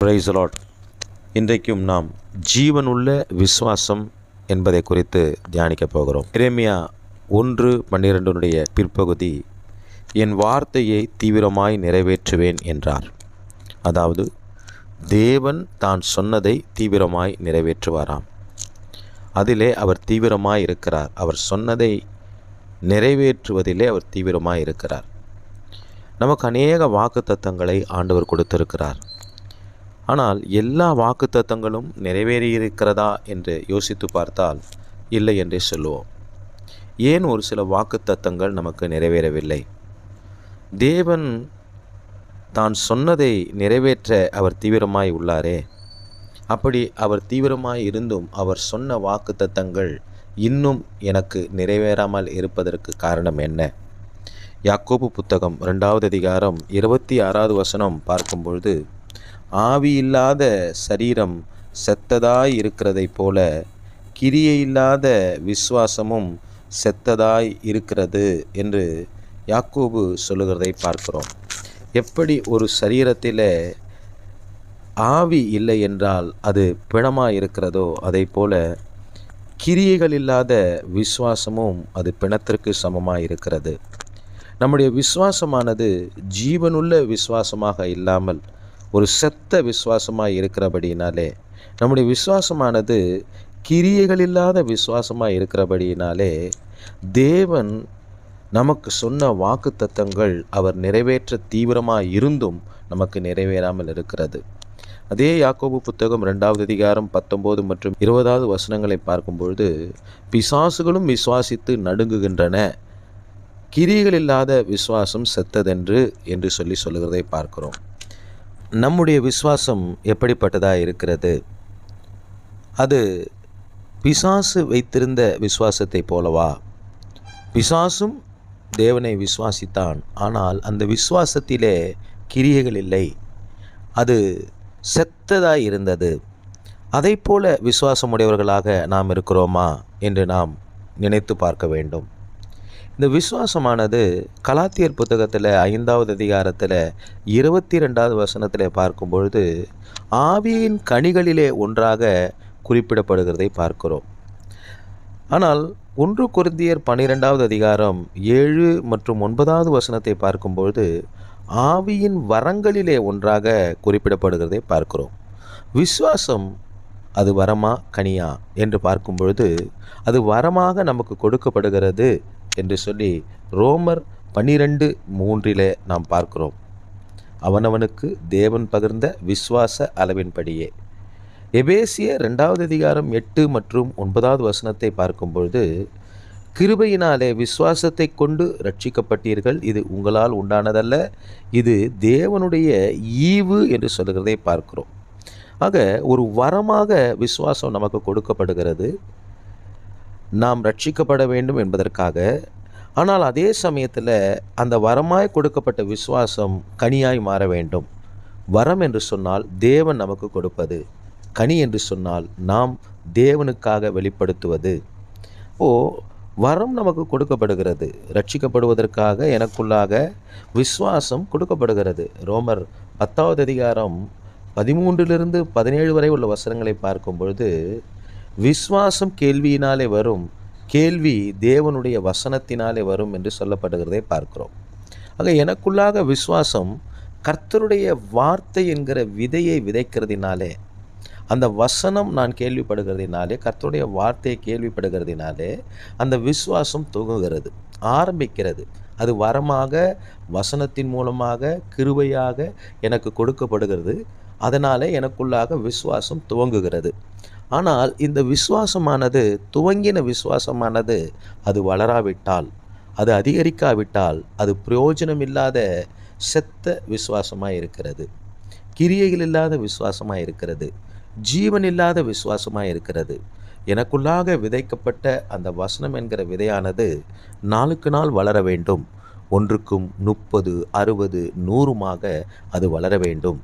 Praise the Lord. இன்றைக்கும் நாம் ஜீவனுள்ள விசுவாசம் என்பதை குறித்து தியானிக்க போகிறோம். எரேமியா 1:12 பிற்பகுதி, என் வார்த்தையை தீவிரமாய் நிறைவேற்றுவேன் என்றார். அதாவது தேவன் தான் சொன்னதை தீவிரமாய் நிறைவேற்றுவாராம். அதிலே அவர் தீவிரமாய் இருக்கிறார். அவர் சொன்னதை நிறைவேற்றுவதிலே அவர் தீவிரமாய் இருக்கிறார். நமக்கு அநேக வாக்குத்தத்தங்களை ஆண்டவர் கொடுத்திருக்கிறார். ஆனால் எல்லா வாக்குத்தத்தங்களும் நிறைவேறியிருக்கிறதா என்று யோசித்து பார்த்தால் இல்லை என்றே சொல்லுவோம். ஏன் ஒரு சில வாக்குத்தத்தங்கள் நமக்கு நிறைவேறவில்லை? தேவன் தான் சொன்னதை நிறைவேற்ற அவர் தீவிரமாய் உள்ளாரே. அப்படி அவர் தீவிரமாய் இருந்தும் அவர் சொன்ன வாக்குத்தத்தங்கள் இன்னும் எனக்கு நிறைவேறாமல் இருப்பதற்கு காரணம் என்ன? யாக்கோபு புத்தகம் 2வது அதிகாரம் 26வது வசனம் பார்க்கும்பொழுது, ஆவி இல்லாத சரீரம் செத்ததாய் இருக்கிறதைப் போல கிரியையில்லாத விசுவாசமும் செத்ததாய் இருக்கிறது என்று யாக்கோபு சொல்லுகிறதை பார்க்கிறோம். எப்படி ஒரு சரீரத்தில் ஆவி இல்லை என்றால் அது பிணமாக இருக்கிறதோ, அதை போல கிரியைகள் இல்லாத விசுவாசமும் அது பிணத்திற்கு சமமாக இருக்கிறது. நம்முடைய விசுவாசமானது ஜீவனுள்ள விசுவாசமாக இல்லாமல் ஒரு செத்த விசுவாசமாக இருக்கிறபடியினாலே, நம்முடைய விசுவாசமானது கிரியைகள் இல்லாத விசுவாசமாக இருக்கிறபடியினாலே, தேவன் நமக்கு சொன்ன வாக்குத்தத்தங்கள் அவர் நிறைவேற்ற தீவிரமாக இருந்தும் நமக்கு நிறைவேறாமல் இருக்கிறது. அதே யாக்கோபு புத்தகம் 2வது அதிகாரம் 19 மற்றும் 20வது வசனங்களை பார்க்கும்பொழுது, பிசாசுகளும் விசுவாசித்து நடுங்குகின்றன, கிரியைகள் இல்லாத விசுவாசம் செத்ததென்று என்று சொல்லுகிறதை பார்க்கிறோம். நம்முடைய விசுவாசம் எப்படிப்பட்டதாக இருக்கிறது? அது பிசாசு வைத்திருந்த விசுவாசத்தை போலவா? பிசாசும் தேவனை விசுவாசித்தான், ஆனால் அந்த விசுவாசத்திலே கிரியைகள் இல்லை, அது செத்ததாய் இருந்தது. அதை போல விசுவாசமுடையவர்களாக நாம் இருக்கிறோமா என்று நாம் நினைத்து பார்க்க வேண்டும். இந்த விசுவாசமானது கலாத்தியர் புத்தகத்தில் 5வது அதிகாரத்தில் 22வது வசனத்தில் பார்க்கும்பொழுது ஆவியின் கனிகளிலே ஒன்றாக குறிப்பிடப்படுகிறதை பார்க்கிறோம். ஆனால் 1 கொரிந்தியர் 12வது அதிகாரம் 7 மற்றும் 9வது வசனத்தை பார்க்கும்பொழுது ஆவியின் வரங்களிலே ஒன்றாக குறிப்பிடப்படுகிறதை பார்க்கிறோம். விசுவாசம் அது வரமா கனியா என்று பார்க்கும்பொழுது அது வரமாக நமக்கு கொடுக்கப்படுகிறது என்று சொல்லி ரோமர் 12:3 நாம் பார்க்கிறோம். அவனவனுக்கு தேவன் பகிர்ந்த விசுவாச அளவின்படியே. எபேசியர் 2வது அதிகாரம் 8 மற்றும் 9வது வசனத்தை பார்க்கும்பொழுது, கிருபையினாலே விசுவாசத்தை கொண்டு ரட்சிக்கப்பட்டீர்கள், இது உங்களால் உண்டானதல்ல, இது தேவனுடைய ஈவு என்று சொல்லுகிறதை பார்க்கிறோம். ஆக ஒரு வரமாக விசுவாசம் நமக்கு கொடுக்கப்படுகிறது, நாம் ரட்சிக்கப்பட வேண்டும் என்பதற்காக. ஆனால் அதே சமயத்தில் அந்த வரமாய் கொடுக்கப்பட்ட விசுவாசம் கனியாய் மாற வேண்டும். வரம் என்று சொன்னால் தேவன் நமக்கு கொடுப்பது, கனி என்று சொன்னால் நாம் தேவனுக்காக வெளிப்படுத்துவது. வரம் நமக்கு கொடுக்கப்படுகிறது, ரட்சிக்கப்படுவதற்காக எனக்குள்ளாக விசுவாசம் கொடுக்கப்படுகிறது. ரோமர் 10வது அதிகாரம் 13 17 வரை உள்ள வசனங்களை பார்க்கும் பொழுது, விசுவாசம் கேள்வியினாலே வரும், கேள்வி தேவனுடைய வசனத்தினாலே வரும் என்று சொல்லப்படுகிறதை பார்க்கிறோம். ஆக எனக்குள்ளாக விசுவாசம் கர்த்தருடைய வார்த்தை என்கிற விதையை விதைக்கிறதினாலே, அந்த வசனம் நான் கேள்விப்படுகிறதினாலே, கர்த்தருடைய வார்த்தையை கேள்விப்படுகிறதினாலே அந்த விசுவாசம் துவங்குகிறது, ஆரம்பிக்கிறது. அது வரமாக வசனத்தின் மூலமாக கிருபையாக எனக்கு கொடுக்கப்படுகிறது. அதனாலே எனக்குள்ளாக விசுவாசம் துவங்குகிறது. ஆனால் இந்த விசுவாசமானது, துவங்கின விசுவாசமானது அது வளராவிட்டால், அது அதிகரிக்காவிட்டால் அது பிரயோஜனம் இல்லாத செத்த விசுவாசமாக இருக்கிறது, கிரியைகள் இல்லாத விசுவாசமாக இருக்கிறது, ஜீவன் இல்லாத விசுவாசமாக இருக்கிறது. எனக்குள்ளாக விதைக்கப்பட்ட அந்த வசனம் என்கிற விதையானது நாளுக்கு நாள் வளர வேண்டும். 1க்கும் 30, 60, 100 அது வளர வேண்டும்.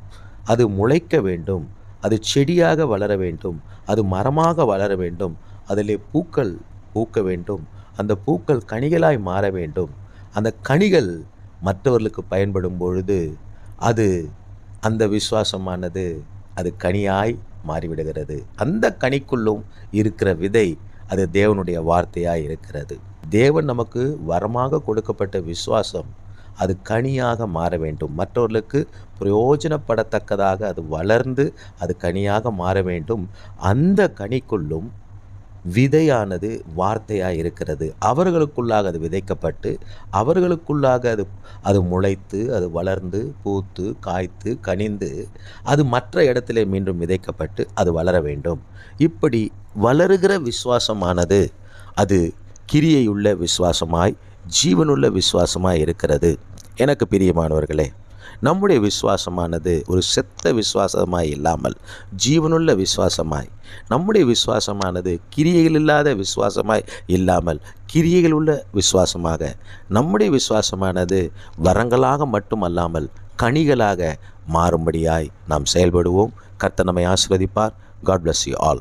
அது முளைக்க வேண்டும். அது செடியாக வளர வேண்டும். அது மரமாக வளர வேண்டும். அதிலே பூக்கள் பூக்க வேண்டும். அந்த பூக்கள் கனிகளாய் மாற வேண்டும். அந்த கனிகள் மற்றவர்களுக்கு பயன்படும் பொழுது அது அந்த விசுவாசமானது அது கனியாய் மாறிவிடுகிறது. அந்த கனிக்குள்ளும் இருக்கிற விதை அது தேவனுடைய வார்த்தையாய் இருக்கிறது. தேவன் நமக்கு வரமாக கொடுக்கப்பட்ட விசுவாசம் அது கனியாக மாற வேண்டும். மற்றவர்களுக்கு பிரயோஜனப்படத்தக்கதாக அது வளர்ந்து அது கனியாக மாற வேண்டும். அந்த கனிக்குள்ளும் விதையானது வார்த்தையாக இருக்கிறது. அவர்களுக்குள்ளாக அது விதைக்கப்பட்டு அவர்களுக்குள்ளாக அது முளைத்து அது வளர்ந்து பூத்து காய்த்து கனிந்து அது மற்ற இடத்திலே மீண்டும் விதைக்கப்பட்டு அது வளர வேண்டும். இப்படி வளருகிற விசுவாசமானது அது கிரியையுள்ள விசுவாசமாய் ஜீவனுள்ள விசுவாசமாய் இருக்கிறது. எனக்கு பிரியமானவர்களே, நம்முடைய விசுவாசமானது ஒரு செத்த விசுவாசமாய் இல்லாமல் ஜீவனுள்ள விசுவாசமாய், நம்முடைய விசுவாசமானது கிரியைகள் இல்லாத விசுவாசமாய் இல்லாமல் கிரியைகள் உள்ள விசுவாசமாக, நம்முடைய விசுவாசமானது வரங்களாக மட்டுமல்லாமல் கனிகளாக மாறும்படியாய் நாம் செயல்படுவோம். கர்த்தர் நம்மை ஆசீர்வதிப்பார். God bless you all.